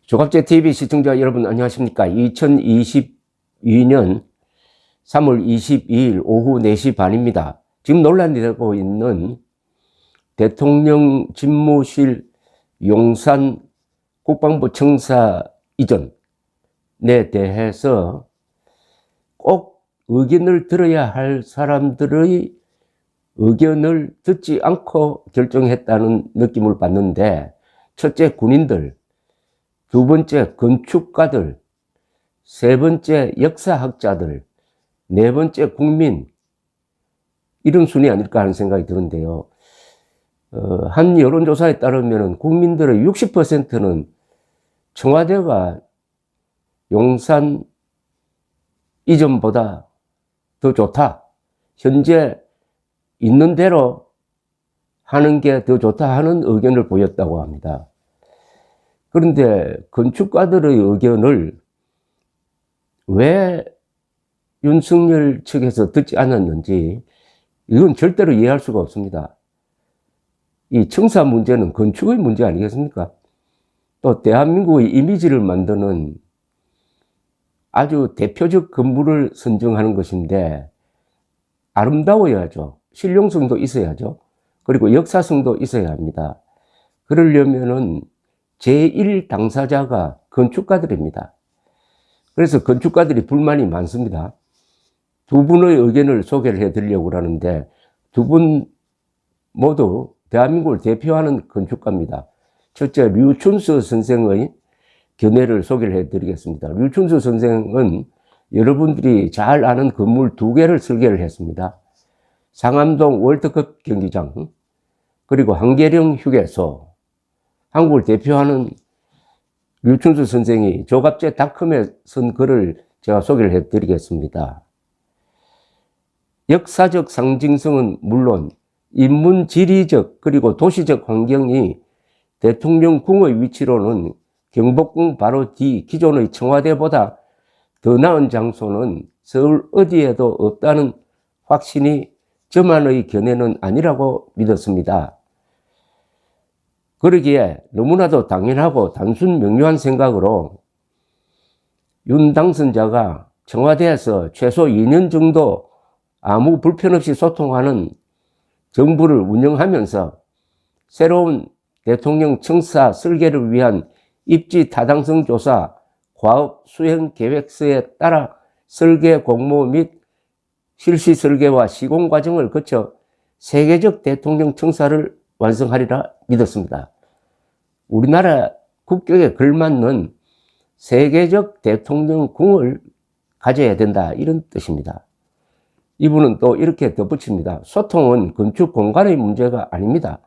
조갑제TV 시청자 여러분 안녕하십니까. 2022년 3월 22일 오후 4시 반입니다. 지금 논란이 되고 있는 대통령 집무실 용산 국방부 청사 이전에 대해서 꼭 의견을 들어야 할 사람들의 의견을 듣지 않고 결정했다는 느낌을 받는데, 첫째 군인들, 두 번째 건축가들, 세 번째 역사학자들, 네 번째 국민, 이런 순위 아닐까 하는 생각이 드는데요. 한 여론조사에 따르면 국민들의 60%는 청와대가 용산 이전보다 더 좋다, 현재 있는 대로 하는 게 더 좋다 하는 의견을 보였다고 합니다. 그런데 건축가들의 의견을 왜 윤석열 측에서 듣지 않았는지 이건 절대로 이해할 수가 없습니다. 이 청사 문제는 건축의 문제 아니겠습니까? 또 대한민국의 이미지를 만드는 아주 대표적 건물을 선정하는 것인데 아름다워야죠. 실용성도 있어야죠. 그리고 역사성도 있어야 합니다. 그러려면은 제1 당사자가 건축가들입니다. 그래서 건축가들이 불만이 많습니다. 두 분의 의견을 소개를 해드리려고 하는데, 두 분 모두 대한민국을 대표하는 건축가입니다. 첫째, 류춘수 선생의 견해를 소개를 해드리겠습니다. 류춘수 선생은 여러분들이 잘 아는 건물 두 개를 설계를 했습니다. 상암동 월드컵 경기장, 그리고 한계령 휴게소. 한국을 대표하는 류춘수 선생이 조갑제닷컴에 쓴 글을 제가 소개를 해드리겠습니다. 역사적 상징성은 물론 인문지리적 그리고 도시적 환경이 대통령궁의 위치로는 경복궁 바로 뒤 기존의 청와대보다 더 나은 장소는 서울 어디에도 없다는 확신이 저만의 견해는 아니라고 믿었습니다. 그러기에 너무나도 당연하고 단순 명료한 생각으로 윤 당선자가 청와대에서 최소 2년 정도 아무 불편 없이 소통하는 정부를 운영하면서 새로운 대통령 청사 설계를 위한 입지 타당성 조사, 과업 수행 계획서에 따라 설계 공모 및 실시 설계와 시공 과정을 거쳐 세계적 대통령 청사를 완성하리라 믿었습니다. 우리나라 국격에 걸맞는 세계적 대통령궁을 가져야 된다, 이런 뜻입니다. 이분은 또 이렇게 덧붙입니다. 소통은 건축 공간의 문제가 아닙니다.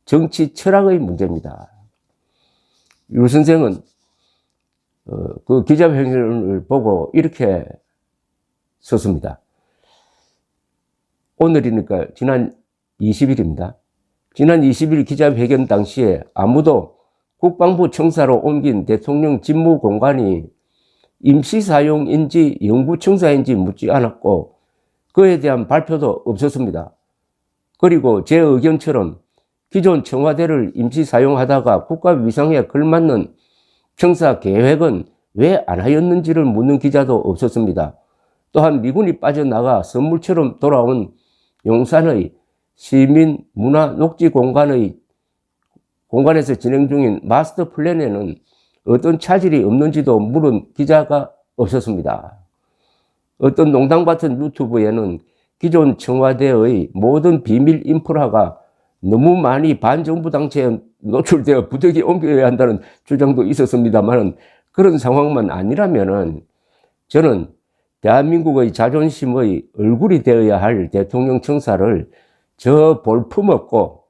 정치 철학의 문제입니다. 유 선생은 그 기자회견을 보고 이렇게 썼습니다. 오늘이니까 지난 20일입니다. 지난 20일 기자회견 당시에 아무도 국방부 청사로 옮긴 대통령 집무 공간이 임시사용인지 영구청사인지 묻지 않았고 그에 대한 발표도 없었습니다. 그리고 제 의견처럼 기존 청와대를 임시사용하다가 국가위상에 걸맞는 청사 계획은 왜 안 하였는지를 묻는 기자도 없었습니다. 또한 미군이 빠져나가 선물처럼 돌아온 용산의 시민 문화 녹지 공간에서 진행 중인 마스터 플랜에는 어떤 차질이 없는지도 물은 기자가 없었습니다. 어떤 농담 같은 유튜브에는 기존 청와대의 모든 비밀 인프라가 너무 많이 반정부 당체에 노출되어 부득이 옮겨야 한다는 주장도 있었습니다만, 그런 상황만 아니라면은 저는 대한민국의 자존심의 얼굴이 되어야 할 대통령 청사를 저 볼품없고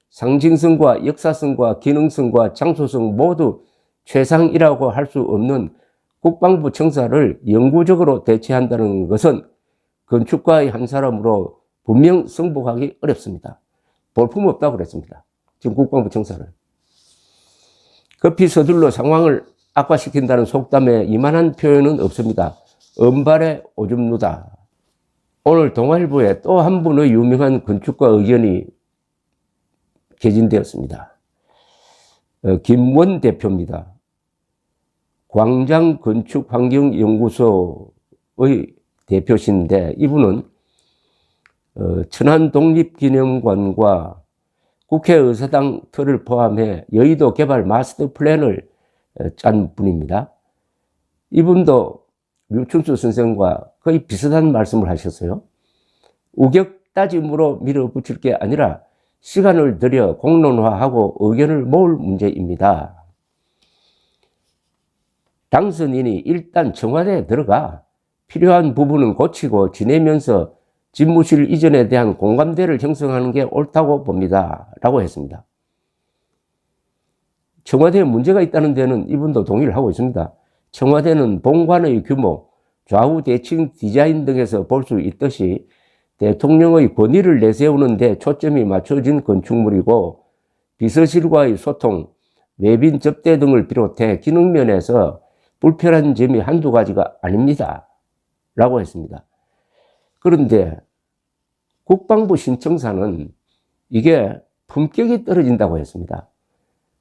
상징성과 역사성과 기능성과 장소성 모두 최상이라고 할 수 없는 국방부 청사를 영구적으로 대체한다는 것은 건축가의 한 사람으로 분명 승복하기 어렵습니다. 볼품없다고 그랬습니다. 지금 국방부 청사를. 급히 서둘러 상황을 악화시킨다는 속담에 이만한 표현은 없습니다. 은발의 오줌 누다. 오늘 동아일보에 또 한 분의 유명한 건축가 의견이 게재되었습니다. 김원 대표입니다. 광장건축환경연구소의 대표신데 이분은 천안독립기념관과 국회의사당 틀을 포함해 여의도 개발 마스터 플랜을 짠 분입니다. 이분도 류춘수 선생과 거의 비슷한 말씀을 하셨어요. 우격다짐으로 밀어붙일 게 아니라 시간을 들여 공론화하고 의견을 모을 문제입니다. 당선인이 일단 청와대에 들어가 필요한 부분은 고치고 지내면서 집무실 이전에 대한 공감대를 형성하는 게 옳다고 봅니다. 라고 했습니다. 청와대에 문제가 있다는 데는 이분도 동의를 하고 있습니다. 청와대는 본관의 규모, 좌우 대칭 디자인 등에서 볼 수 있듯이 대통령의 권위를 내세우는 데 초점이 맞춰진 건축물이고 비서실과의 소통, 외빈 접대 등을 비롯해 기능면에서 불편한 점이 한두 가지가 아닙니다. 라고 했습니다. 그런데 국방부 신청사는 이게 품격이 떨어진다고 했습니다.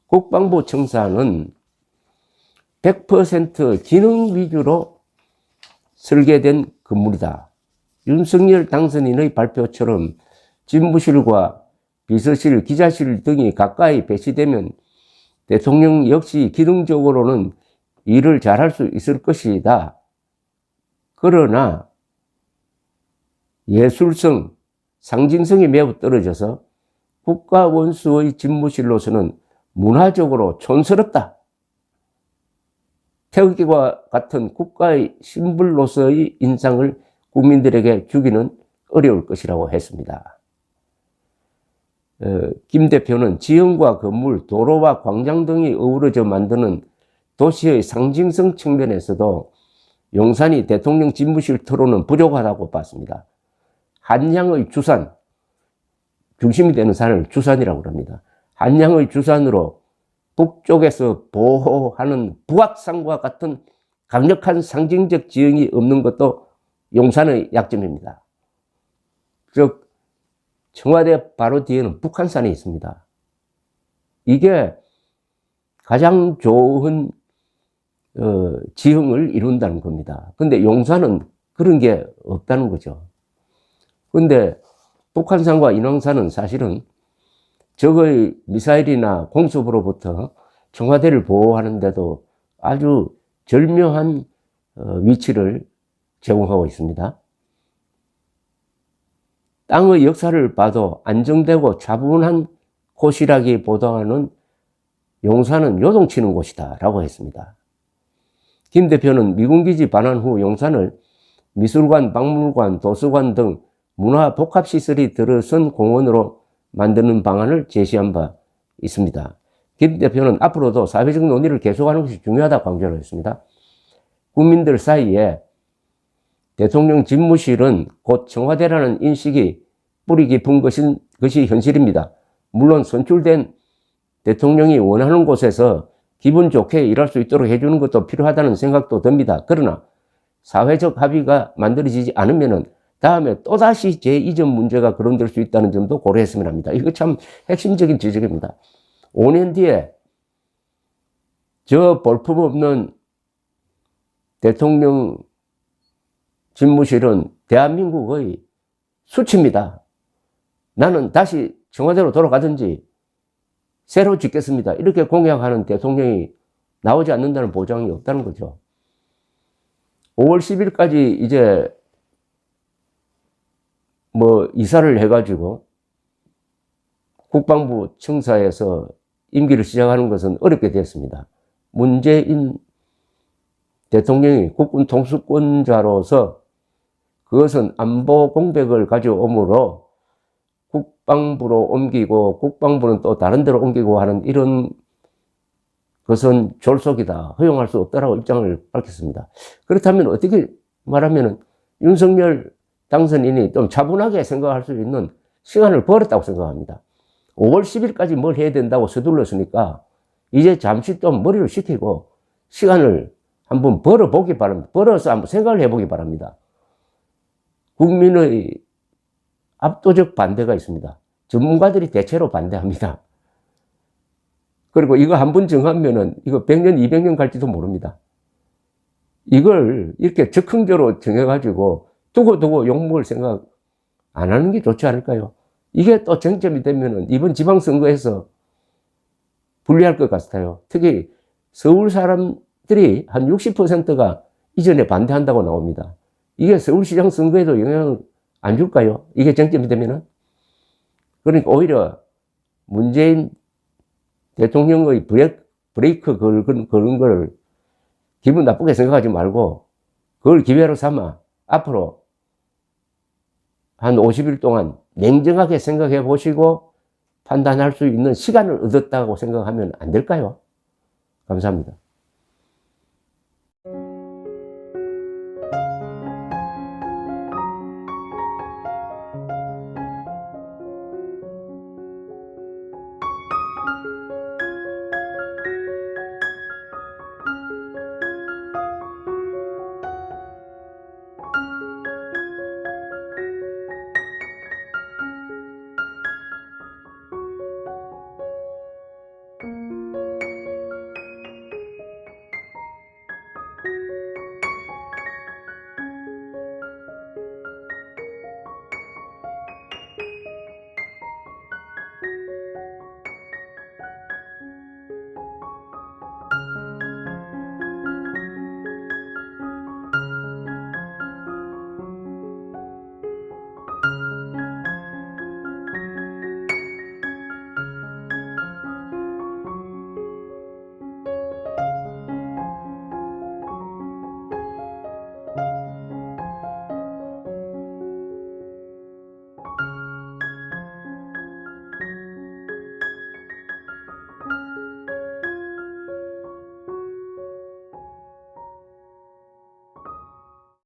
국방부 청사는 100% 기능 위주로 설계된 건물이다. 윤석열 당선인의 발표처럼 집무실과 비서실, 기자실 등이 가까이 배치되면 대통령 역시 기능적으로는 일을 잘할 수 있을 것이다. 그러나 예술성, 상징성이 매우 떨어져서 국가 원수의 집무실로서는 문화적으로 촌스럽다. 태극기와 같은 국가의 심벌로서의 인상을 국민들에게 주기는 어려울 것이라고 했습니다. 김 대표는 지형과 건물, 도로와 광장 등이 어우러져 만드는 도시의 상징성 측면에서도 용산이 대통령 집무실 토로는 부족하다고 봤습니다. 한양의 주산, 중심이 되는 산을 주산이라고 합니다. 한양의 주산으로 북쪽에서 보호하는 북악산과 같은 강력한 상징적 지형이 없는 것도 용산의 약점입니다. 즉 청와대 바로 뒤에는 북한산이 있습니다. 이게 가장 좋은 지형을 이룬다는 겁니다. 근데 용산은 그런 게 없다는 거죠. 근데 북한산과 인왕산은 사실은 적의 미사일이나 공습으로부터 청와대를 보호하는데도 아주 절묘한 위치를 제공하고 있습니다. 땅의 역사를 봐도 안정되고 차분한 곳이라기보다는 용산은 요동치는 곳이다 라고 했습니다. 김 대표는 미군기지 반환 후 용산을 미술관, 박물관, 도서관 등 문화 복합시설이 들어선 공원으로 만드는 방안을 제시한 바 있습니다. 김 대표는 앞으로도 사회적 논의를 계속하는 것이 중요하다고 강조를 했습니다. 국민들 사이에 대통령 집무실은 곧 청와대라는 인식이 뿌리 깊은 것이 현실입니다. 물론 선출된 대통령이 원하는 곳에서 기분 좋게 일할 수 있도록 해주는 것도 필요하다는 생각도 듭니다. 그러나 사회적 합의가 만들어지지 않으면 다음에 또다시 제2점 문제가 거론될 수 있다는 점도 고려했으면 합니다. 이거 참 핵심적인 지적입니다. 5년 뒤에 저 볼품없는 대통령 집무실은 대한민국의 수치입니다. 나는 다시 청와대로 돌아가든지 새로 짓겠습니다. 이렇게 공약하는 대통령이 나오지 않는다는 보장이 없다는 거죠. 5월 10일까지 이제 이사를 해가지고 국방부 청사에서 임기를 시작하는 것은 어렵게 됐습니다. 문재인 대통령이 국군 통수권자로서 그것은 안보 공백을 가져오므로 국방부로 옮기고 국방부는 또 다른 데로 옮기고 하는 이런 것은 졸속이다. 허용할 수 없다라고 입장을 밝혔습니다. 그렇다면 어떻게 말하면 윤석열 당선인이 좀 차분하게 생각할 수 있는 시간을 벌었다고 생각합니다. 5월 10일까지 뭘 해야 된다고 서둘렀으니까 이제 잠시 좀 머리를 식히고 시간을 한번 벌어보기 바랍니다. 벌어서 한번 생각을 해보기 바랍니다. 국민의 압도적 반대가 있습니다. 전문가들이 대체로 반대합니다. 그리고 이거 한번 정하면은 이거 100년, 200년 갈지도 모릅니다. 이걸 이렇게 적흥적으로 정해가지고 두고두고 욕먹을 생각 안 하는 게 좋지 않을까요? 이게 또 쟁점이 되면은 이번 지방선거에서 불리할 것 같아요. 특히 서울 사람들이 한 60%가 이전에 반대한다고 나옵니다. 이게 서울시장 선거에도 영향을 안 줄까요? 이게 쟁점이 되면은? 그러니까 오히려 문재인 대통령의 브레이크 그런 걸 기분 나쁘게 생각하지 말고 그걸 기회로 삼아 앞으로 한 50일 동안 냉정하게 생각해 보시고 판단할 수 있는 시간을 얻었다고 생각하면 안 될까요? 감사합니다.